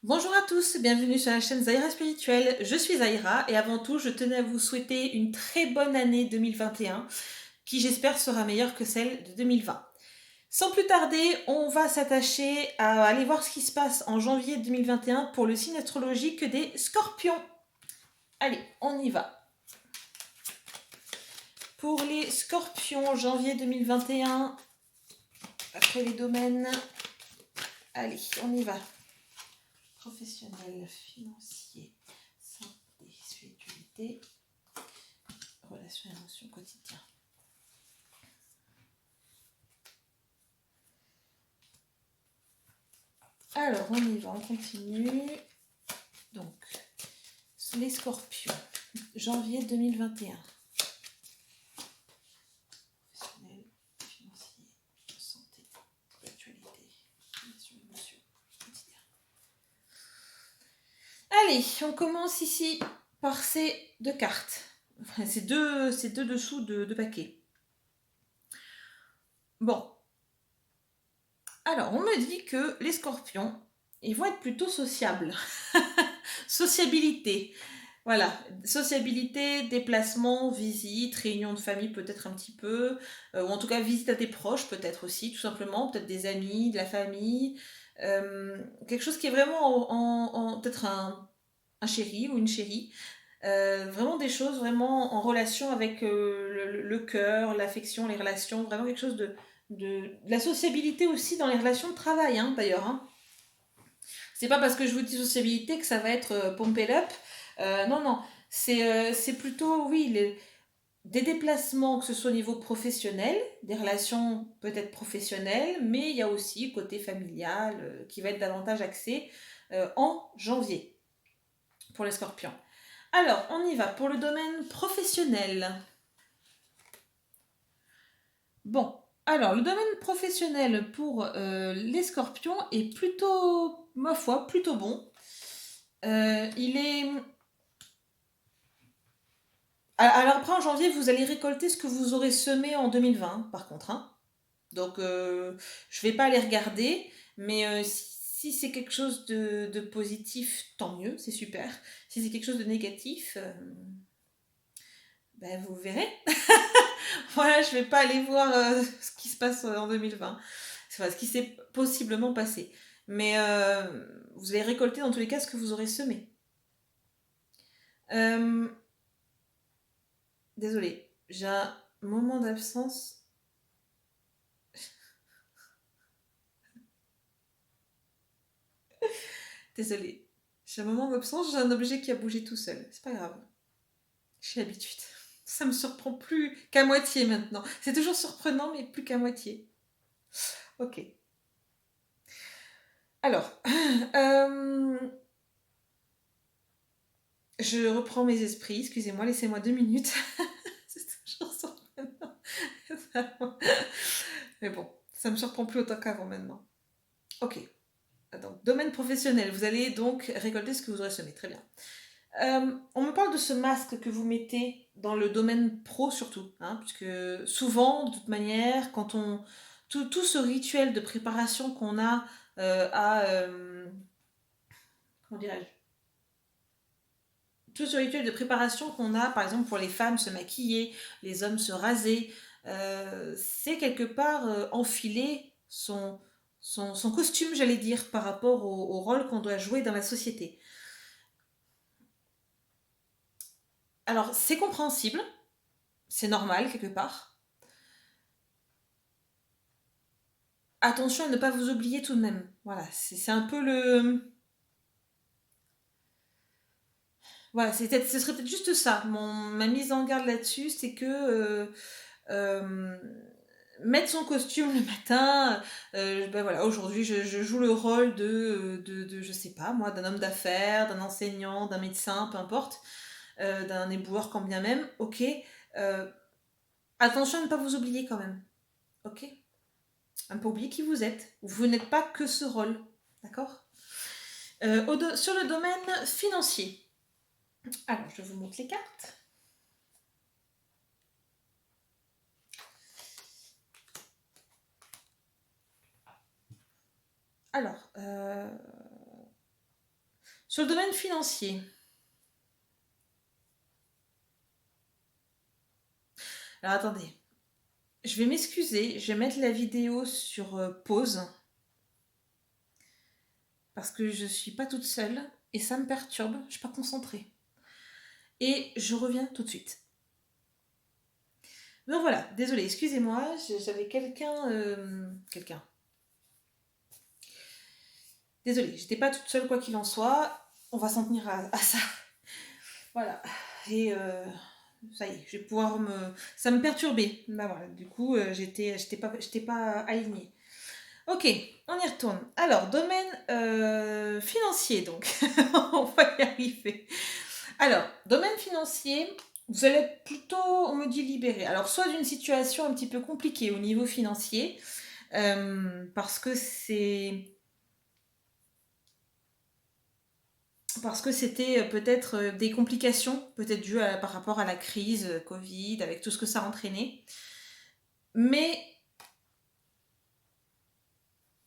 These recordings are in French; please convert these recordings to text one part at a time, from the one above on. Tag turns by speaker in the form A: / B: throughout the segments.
A: Bonjour à tous, bienvenue sur la chaîne Zaira Spirituelle. Je suis Zaira et avant tout, je tenais à vous souhaiter une très bonne année 2021 qui j'espère sera meilleure que celle de 2020. Sans plus tarder, on va s'attacher à aller voir ce qui se passe en janvier 2021 pour le signe astrologique des Scorpions. Allez, on y va. Pour les Scorpions, janvier 2021, après les domaines, allez, on y va. Professionnel, financier, santé, spiritualité, relations et émotions quotidien. Alors, on y va, on continue. Donc, les Scorpions, janvier 2021. Professionnel, financier, santé, spiritualité, relations et émotions quotidien. Allez, on commence ici par ces deux cartes. Enfin, ces deux dessous de paquets. Bon. Alors, on me dit que les Scorpions, ils vont être plutôt sociables. Sociabilité. Voilà, sociabilité, déplacement, visite, réunion de famille peut-être un petit peu, ou en tout cas visite à des proches peut-être aussi, tout simplement, peut-être des amis, de la famille, quelque chose qui est vraiment peut-être un chéri ou une chérie, vraiment des choses vraiment en relation avec le cœur, l'affection, les relations, vraiment quelque chose de la sociabilité aussi dans les relations de travail, hein, d'ailleurs. Hein. C'est pas parce que je vous dis sociabilité que ça va être pump it up. Non, non. C'est plutôt, oui, des déplacements, que ce soit au niveau professionnel, des relations peut-être professionnelles, mais il y a aussi côté familial qui va être davantage axé en janvier pour les scorpions. Alors, on y va pour le domaine professionnel. Bon, alors le domaine professionnel pour les scorpions est plutôt, ma foi, plutôt bon. Il est. Alors après, en janvier, vous allez récolter ce que vous aurez semé en 2020, par contre. Hein. Donc, je ne vais pas aller regarder, mais si c'est quelque chose de positif, tant mieux, c'est super. Si c'est quelque chose de négatif, ben, vous verrez. Voilà, je ne vais pas aller voir ce qui se passe en 2020. C'est ce qui s'est possiblement passé. Mais vous allez récolter dans tous les cas ce que vous aurez semé. Euh, Désolée, j'ai un moment d'absence. Désolée. J'ai un moment d'absence, j'ai un objet qui a bougé tout seul. C'est pas grave. J'ai l'habitude. Ça me surprend plus qu'à moitié maintenant. C'est toujours surprenant, mais plus qu'à moitié. Ok. Alors, je reprends mes esprits. Excusez-moi, laissez-moi 2 minutes. C'est toujours surprenant. Mais bon, ça me surprend plus autant qu'avant maintenant. Ok. Donc, domaine professionnel. Vous allez donc récolter ce que vous aurez semé. Très bien. On me parle de ce masque que vous mettez dans le domaine pro surtout, hein, puisque souvent, de toute manière, quand on tout ce rituel de préparation qu'on a à comment dirais-je, tout ce rituel de préparation qu'on a, par exemple pour les femmes se maquiller, les hommes se raser, c'est quelque part enfiler son costume, j'allais dire, par rapport au rôle qu'on doit jouer dans la société. Alors, c'est compréhensible, c'est normal quelque part. Attention à ne pas vous oublier tout de même. Voilà, c'est un peu le. Voilà, ce serait peut-être juste ça. Ma mise en garde là-dessus, c'est que euh, mettre son costume le matin, ben voilà, aujourd'hui je joue le rôle je sais pas moi, d'un homme d'affaires, d'un enseignant, d'un médecin, peu importe, d'un éboueur quand bien même, ok. Euh, Attention à ne pas vous oublier quand même, ok. À ne pas oublier qui vous êtes. Vous n'êtes pas que ce rôle, d'accord. Sur le domaine financier. Alors, je vous montre les cartes. Alors, Sur le domaine financier, alors attendez, je vais m'excuser, je vais mettre la vidéo sur pause parce que je suis pas toute seule et ça me perturbe, je suis pas concentrée. Et je reviens tout de suite. Donc voilà, désolée, excusez-moi, j'avais quelqu'un. Désolée, j'étais pas toute seule quoi qu'il en soit. On va s'en tenir à ça. Voilà. Et ça y est, je vais pouvoir me. Ça me perturbait. Bah voilà, du coup, j'étais pas alignée. Ok, on y retourne. Alors, domaine financier, donc. On va y arriver. Alors, domaine financier, vous allez être plutôt, on me dit, libéré. Alors, soit d'une situation un petit peu compliquée au niveau financier, parce que c'était peut-être des complications, peut-être dues par rapport à la crise Covid, avec tout ce que ça a entraîné. Mais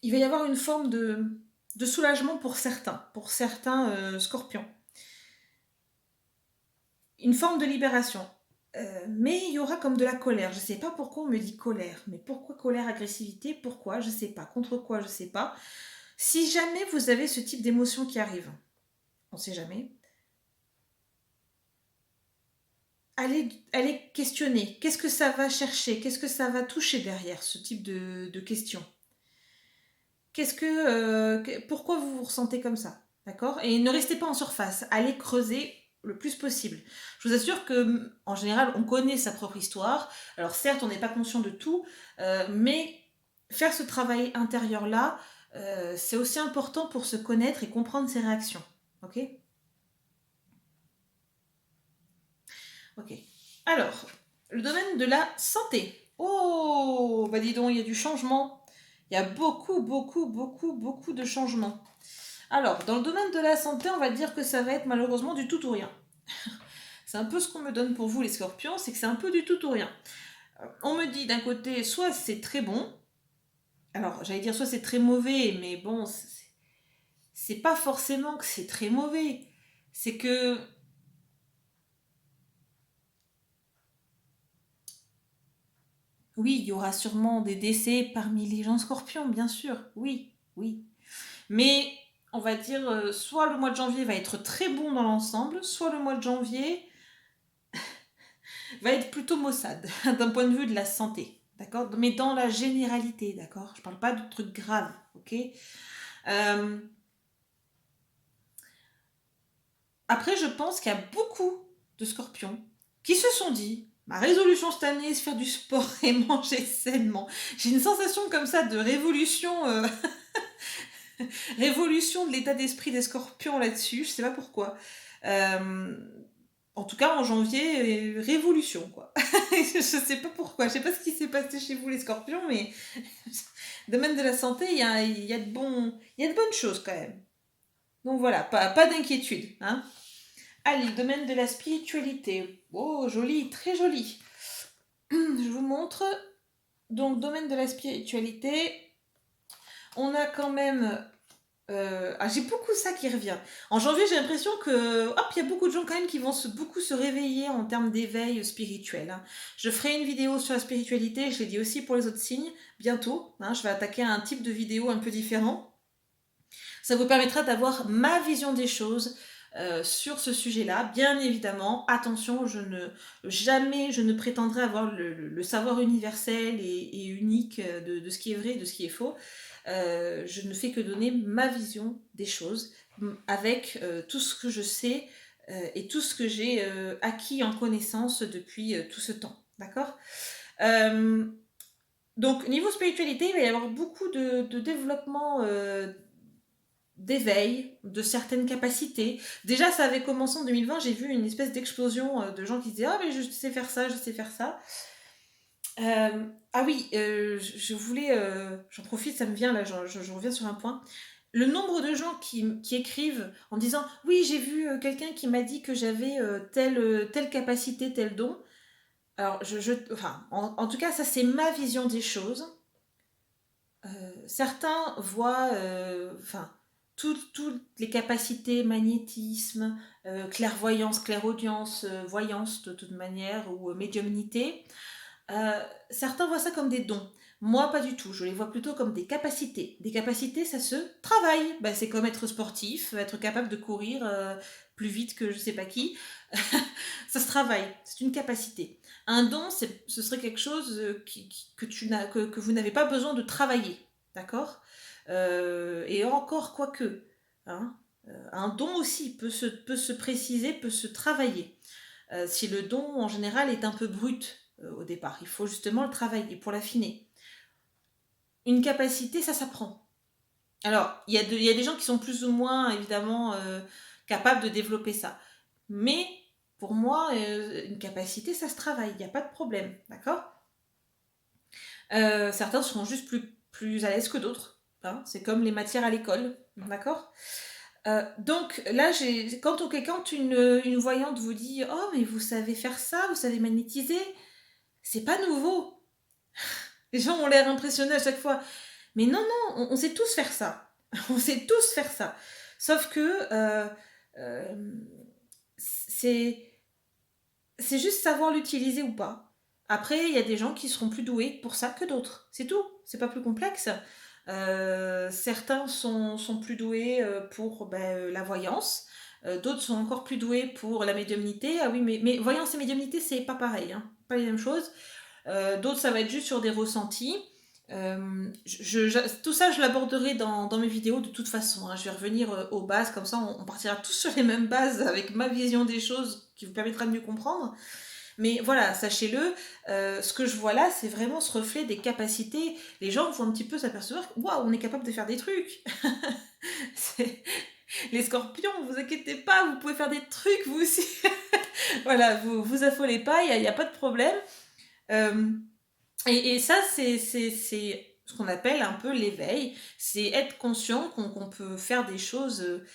A: il va y avoir une forme de soulagement pour certains scorpions. Une forme de libération. Mais il y aura comme de la colère. Je ne sais pas pourquoi on me dit colère. Mais pourquoi colère, agressivité? Pourquoi? Je ne sais pas. Contre quoi? Je ne sais pas. Si jamais vous avez ce type d'émotion qui arrive, on ne sait jamais, allez questionner. Qu'est-ce que ça va chercher? Qu'est-ce que ça va toucher derrière ce type de questions? Pourquoi vous vous ressentez comme ça? D'accord? Et ne restez pas en surface. Allez creuser le plus possible. Je vous assure que, en général, on connaît sa propre histoire. Alors certes, on n'est pas conscient de tout, mais faire ce travail intérieur-là, c'est aussi important pour se connaître et comprendre ses réactions. Ok? Ok. Alors, le domaine de la santé. Oh, bah dis donc, il y a du changement. Il y a beaucoup, beaucoup, beaucoup, beaucoup de changements. Alors, dans le domaine de la santé, on va dire que ça va être malheureusement du tout ou rien. C'est un peu ce qu'on me donne pour vous les scorpions, c'est que c'est un peu du tout ou rien. On me dit d'un côté, soit c'est très bon, alors j'allais dire soit c'est très mauvais, mais bon, c'est pas forcément que c'est très mauvais. C'est que, oui, il y aura sûrement des décès parmi les gens scorpions, bien sûr, oui, oui. Mais on va dire, soit le mois de janvier va être très bon dans l'ensemble, soit le mois de janvier va être plutôt maussade d'un point de vue de la santé, d'accord? Mais dans la généralité, d'accord? Je parle pas de trucs graves, ok? Euh, Après, je pense qu'il y a beaucoup de scorpions qui se sont dit, ma résolution cette année, c'est faire du sport et manger sainement. J'ai une sensation comme ça de révolution, révolution de l'état d'esprit des scorpions là-dessus. Je sais pas pourquoi. Euh, En tout cas, en janvier, révolution, quoi. Je sais pas pourquoi, je sais pas ce qui s'est passé chez vous, les scorpions, mais domaine de la santé, il y a de bonnes choses quand même. Donc voilà, pas d'inquiétude. Hein. Allez, domaine de la spiritualité. Oh, joli, très joli. Je vous montre. Donc, domaine de la spiritualité, on a quand même j'ai beaucoup ça qui revient. En janvier, j'ai l'impression que, hop, il y a beaucoup de gens quand même qui vont beaucoup se réveiller en termes d'éveil spirituel. Hein. Je ferai une vidéo sur la spiritualité, je l'ai dit aussi pour les autres signes, bientôt. Hein, je vais attaquer un type de vidéo un peu différent. Ça vous permettra d'avoir ma vision des choses sur ce sujet-là. Bien évidemment, attention, jamais je ne prétendrai avoir le savoir universel et unique de ce qui est vrai et de ce qui est faux. Je ne fais que donner ma vision des choses avec tout ce que je sais et tout ce que j'ai acquis en connaissance depuis tout ce temps. D'accord. Donc, niveau spiritualité, il va y avoir beaucoup de développement d'éveil, de certaines capacités. Déjà, ça avait commencé en 2020, j'ai vu une espèce d'explosion de gens qui disaient « Ah, mais je sais faire ça, je sais faire ça ». Ah oui, je voulais, j'en profite, ça me vient là, je reviens sur un point. Le nombre de gens qui écrivent en disant oui, j'ai vu quelqu'un qui m'a dit que j'avais telle capacité, tel don. Alors, enfin, en tout cas, ça c'est ma vision des choses. Certains voient, enfin, toutes les capacités, magnétisme, clairvoyance, clairaudience, voyance de toute manière, ou médiumnité, certains voient ça comme des dons. Moi, pas du tout. Je les vois plutôt comme des capacités. Des capacités, ça se travaille. Ben, c'est comme être sportif, être capable de courir plus vite que je sais pas qui. Ça se travaille. C'est une capacité. Un don, ce serait quelque chose que vous n'avez pas besoin de travailler. D'accord. Et encore, quoique. Hein, un don aussi peut se préciser, peut se travailler. Si le don, en général, est un peu brut au départ, il faut justement le travailler pour l'affiner. Une capacité, ça s'apprend. Alors, il y a des gens qui sont plus ou moins, évidemment, capables de développer ça. Mais, pour moi, une capacité, ça se travaille, il n'y a pas de problème, d'accord. Certains seront juste plus à l'aise que d'autres. Hein, c'est comme les matières à l'école, d'accord. Donc là, quand une voyante vous dit «Oh, mais vous savez faire ça, vous savez magnétiser», c'est pas nouveau. Les gens ont l'air impressionnés à chaque fois. Mais non, non, on sait tous faire ça. On sait tous faire ça. Sauf que euh, c'est juste savoir l'utiliser ou pas. Après, il y a des gens qui seront plus doués pour ça que d'autres. C'est tout. C'est pas plus complexe. Certains sont plus doués pour la voyance. D'autres sont encore plus doués pour la médiumnité. Ah oui, mais voyance et médiumnité, c'est pas pareil. Hein. Pas les mêmes choses. D'autres, ça va être juste sur des ressentis. Tout ça, je l'aborderai dans mes vidéos de toute façon. Hein. Je vais revenir aux bases, comme ça on partira tous sur les mêmes bases avec ma vision des choses qui vous permettra de mieux comprendre. Mais voilà, sachez-le, ce que je vois là, c'est vraiment ce reflet des capacités. Les gens vont un petit peu s'apercevoir que waouh, on est capable de faire des trucs. Les scorpions, vous inquiétez pas, vous pouvez faire des trucs vous aussi. Voilà, vous affolez pas, il n'y a pas de problème. Et ça, c'est ce qu'on appelle un peu l'éveil. C'est être conscient qu'on peut faire des choses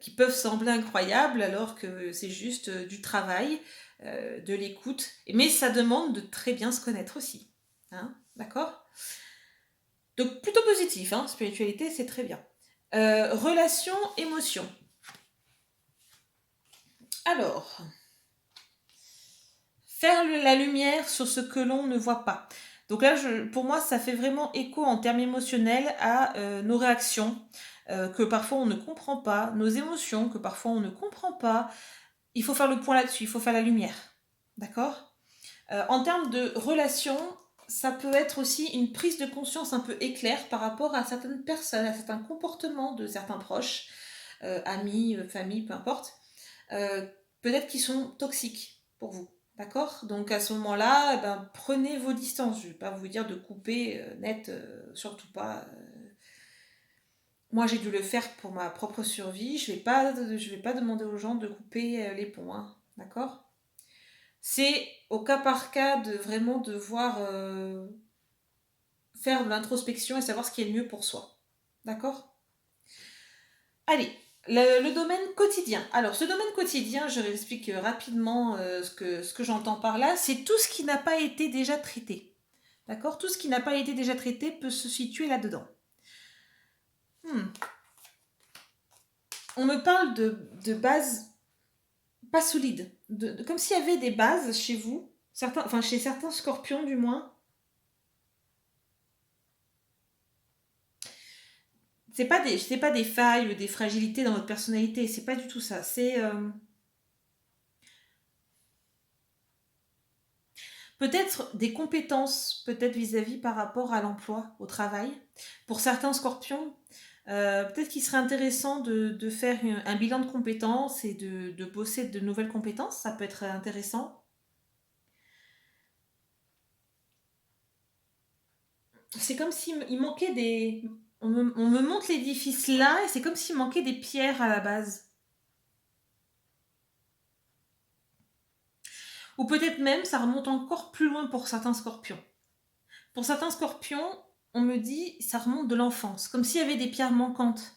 A: qui peuvent sembler incroyables alors que c'est juste du travail, de l'écoute. Mais ça demande de très bien se connaître aussi. Hein, d'accord. Donc plutôt positif, hein, spiritualité, c'est très bien. Relation, émotion. Alors, faire la lumière sur ce que l'on ne voit pas. Donc là, pour moi, ça fait vraiment écho en termes émotionnels à nos réactions, que parfois on ne comprend pas, nos émotions, que parfois on ne comprend pas. Il faut faire le point là-dessus, il faut faire la lumière. D'accord. En termes de relations, ça peut être aussi une prise de conscience un peu éclair par rapport à certaines personnes, à certains comportements de certains proches, amis, famille, peu importe, peut-être qu'ils sont toxiques pour vous. D'accord. Donc à ce moment-là, prenez vos distances. Je ne vais pas vous dire de couper net, surtout pas. Moi, j'ai dû le faire pour ma propre survie. Je vais pas demander aux gens de couper les ponts. Hein. D'accord. C'est au cas par cas de vraiment devoir faire de l'introspection et savoir ce qui est le mieux pour soi. D'accord. Allez, le domaine quotidien. Alors, ce domaine quotidien, je l'explique rapidement ce que j'entends par là. C'est tout ce qui n'a pas été déjà traité. D'accord. Tout ce qui n'a pas été déjà traité peut se situer là-dedans. On me parle de bases pas solides. Comme s'il y avait des bases chez vous, chez certains scorpions du moins. C'est pas des failles ou des fragilités dans votre personnalité. C'est pas du tout ça. C'est peut-être des compétences, peut-être vis-à-vis par rapport à l'emploi, au travail. Pour certains scorpions, peut-être qu'il serait intéressant de faire un bilan de compétences et de bosser de nouvelles compétences. Ça peut être intéressant. C'est comme s'il manquait des... on me montre l'édifice là et c'est comme s'il manquait des pierres à la base. Ou peut-être même ça remonte encore plus loin pour certains scorpions. Pour certains scorpions, on me dit ça remonte de l'enfance, comme s'il y avait des pierres manquantes.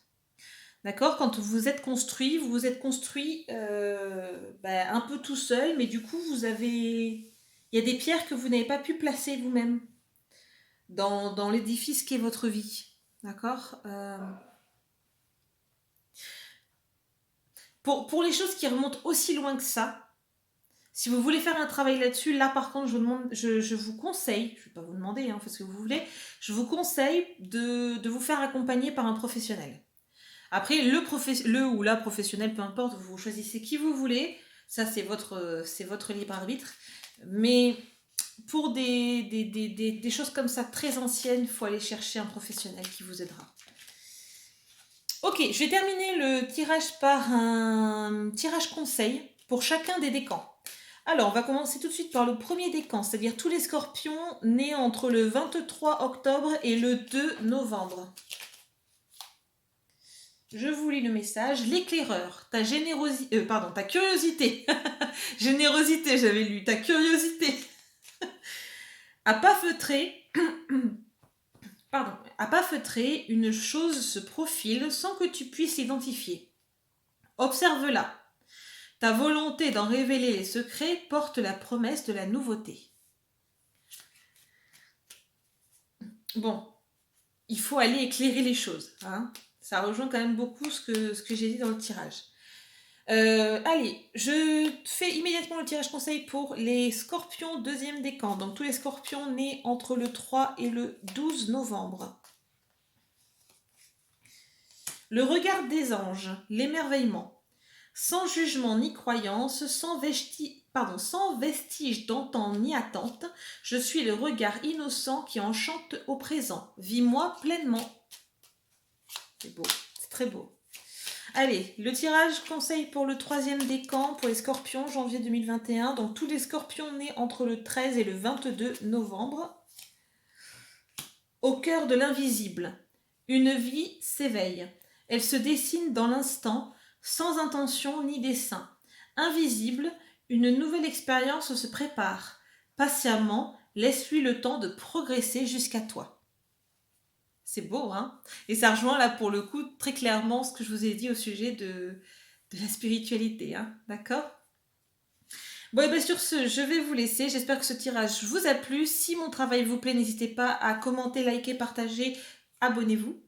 A: D'accord. Quand vous vous êtes construit un peu tout seul, mais du coup, il y a des pierres que vous n'avez pas pu placer vous-même dans l'édifice qu'est votre vie. D'accord. Pour les choses qui remontent aussi loin que ça, si vous voulez faire un travail là-dessus, là par contre, je vous conseille, je ne vais pas vous demander, hein, faites ce que vous voulez, je vous conseille de vous faire accompagner par un professionnel. Après, le ou la professionnelle, peu importe, vous choisissez qui vous voulez, ça c'est votre libre arbitre. Mais pour des choses comme ça très anciennes, il faut aller chercher un professionnel qui vous aidera. Ok, je vais terminer le tirage par un tirage conseil pour chacun des décans. Alors, on va commencer tout de suite par le premier décan, c'est-à-dire tous les scorpions nés entre le 23 octobre et le 2 novembre. Je vous lis le message. L'éclaireur, ta curiosité. Générosité, j'avais lu. Ta curiosité a pas feutré. À pas feutrer, une chose se profile sans que tu puisses l'identifier. Observe-la. Ta volonté d'en révéler les secrets porte la promesse de la nouveauté. Bon, il faut aller éclairer les choses. Hein. Ça rejoint quand même beaucoup ce que j'ai dit dans le tirage. Allez, je fais immédiatement le tirage conseil pour les scorpions deuxième décan. Donc tous les scorpions nés entre le 3 et le 12 novembre. Le regard des anges, l'émerveillement. Sans jugement ni croyance, sans vestige d'antan ni attente, je suis le regard innocent qui enchante au présent. Vis-moi pleinement. C'est beau, c'est très beau. Allez, le tirage conseil pour le troisième décan pour les scorpions, janvier 2021. Donc tous les scorpions nés entre le 13 et le 22 novembre. Au cœur de l'invisible, une vie s'éveille. Elle se dessine dans l'instant, sans intention ni dessein. Invisible, une nouvelle expérience se prépare. Patiemment, laisse-lui le temps de progresser jusqu'à toi. C'est beau, hein? Et ça rejoint là pour le coup très clairement ce que je vous ai dit au sujet de la spiritualité, hein? D'accord? Bon, et bien sur ce, je vais vous laisser. J'espère que ce tirage vous a plu. Si mon travail vous plaît, n'hésitez pas à commenter, liker, partager. Abonnez-vous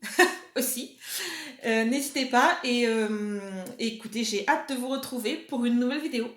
A: aussi. N'hésitez pas et écoutez, j'ai hâte de vous retrouver pour une nouvelle vidéo.